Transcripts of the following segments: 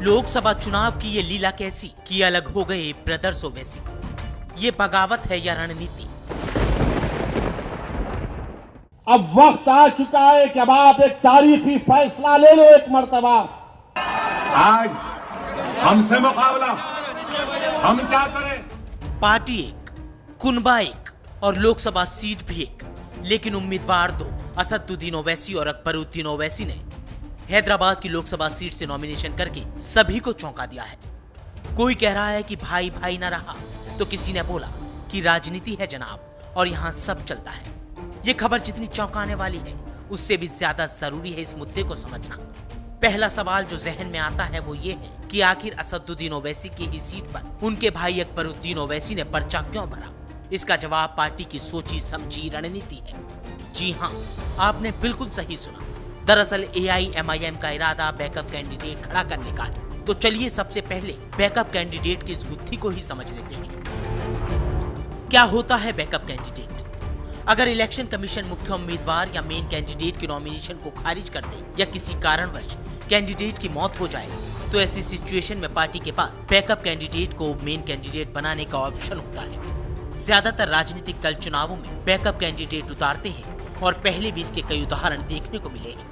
लोकसभा चुनाव की ये लीला कैसी कि अलग हो गए ब्रदर्स ओवैसी। ये बगावत है या रणनीति? अब वक्त आ चुका है कि अब आप एक तारीखी फैसला ले लो एक मर्तबा। आज हमसे मुकाबला, हम क्या करें? पार्टी एक, कुनबा एक और लोकसभा सीट भी एक, लेकिन उम्मीदवार दो। असदुद्दीन ओवैसी और अकबरुद्दीन ओवैसी ने हैदराबाद की लोकसभा सीट से नॉमिनेशन करके सभी को चौंका दिया है। कोई कह रहा है कि भाई भाई ना रहा, तो किसी ने बोला कि राजनीति है जनाब और यहाँ सब चलता है। ये खबर जितनी चौंकाने वाली है, उससे भी ज्यादा जरूरी है इस मुद्दे को समझना। पहला सवाल जो जहन में आता है वो ये है कि आखिर असदुद्दीन ओवैसी की ही सीट पर उनके भाई अकबरुद्दीन ओवैसी ने पर्चा क्यों भरा? इसका जवाब पार्टी की सोची समझी रणनीति है। जी हाँ, आपने बिल्कुल सही सुना। दरअसल AIMIM का इरादा बैकअप कैंडिडेट खड़ा करने का है। तो चलिए सबसे पहले बैकअप कैंडिडेट की इस गुत्थी को ही समझ लेते हैं। क्या होता है बैकअप कैंडिडेट? अगर इलेक्शन कमीशन मुख्य उम्मीदवार या मेन कैंडिडेट की नॉमिनेशन को खारिज कर दे या किसी कारणवश कैंडिडेट की मौत हो जाए, तो ऐसी सिचुएशन में पार्टी के पास बैकअप कैंडिडेट को मेन कैंडिडेट बनाने का ऑप्शन होता है। ज्यादातर राजनीतिक दल चुनावों में बैकअप कैंडिडेट उतारते हैं और पहले भी इसके कई उदाहरण देखने को मिले हैं।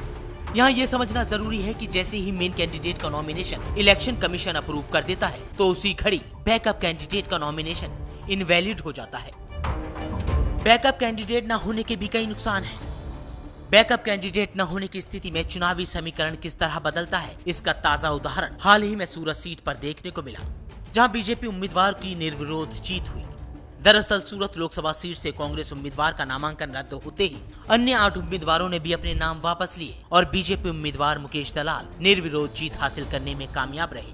यहाँ ये समझना जरूरी है कि जैसे ही मेन कैंडिडेट का नॉमिनेशन इलेक्शन कमीशन अप्रूव कर देता है, तो उसी घड़ी बैकअप कैंडिडेट का नॉमिनेशन इनवैलिड हो जाता है। बैकअप कैंडिडेट न होने के भी कई नुकसान हैं। बैकअप कैंडिडेट न होने की स्थिति में चुनावी समीकरण किस तरह बदलता है, इसका ताजा उदाहरण हाल ही में सूरत सीट पर देखने को मिला, जहां बीजेपी उम्मीदवार की निर्विरोध जीत हुई। दरअसल सूरत लोकसभा सीट से कांग्रेस उम्मीदवार का नामांकन रद्द होते ही अन्य 8 उम्मीदवारों ने भी अपने नाम वापस लिए और बीजेपी उम्मीदवार मुकेश दलाल निर्विरोध जीत हासिल करने में कामयाब रहे।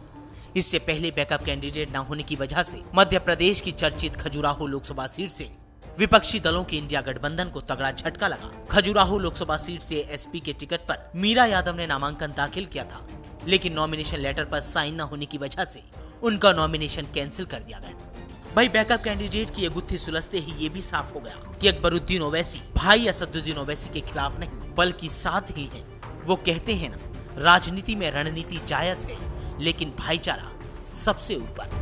इससे पहले बैकअप कैंडिडेट न होने की वजह से मध्य प्रदेश की चर्चित खजुराहो लोकसभा सीट से विपक्षी दलों के इंडिया गठबंधन को तगड़ा झटका लगा। खजुराहो लोकसभा सीट से SP के टिकट पर मीरा यादव ने नामांकन दाखिल किया था, लेकिन नॉमिनेशन लेटर पर साइन न होने की वजह से उनका नॉमिनेशन कैंसिल कर दिया गया। भाई बैकअप कैंडिडेट की ये गुत्थी सुलझते ही ये भी साफ हो गया कि अकबरुद्दीन ओवैसी भाई असदुद्दीन ओवैसी के खिलाफ नहीं बल्कि साथ ही है। वो कहते हैं ना, राजनीति में रणनीति जायज है लेकिन भाईचारा सबसे ऊपर।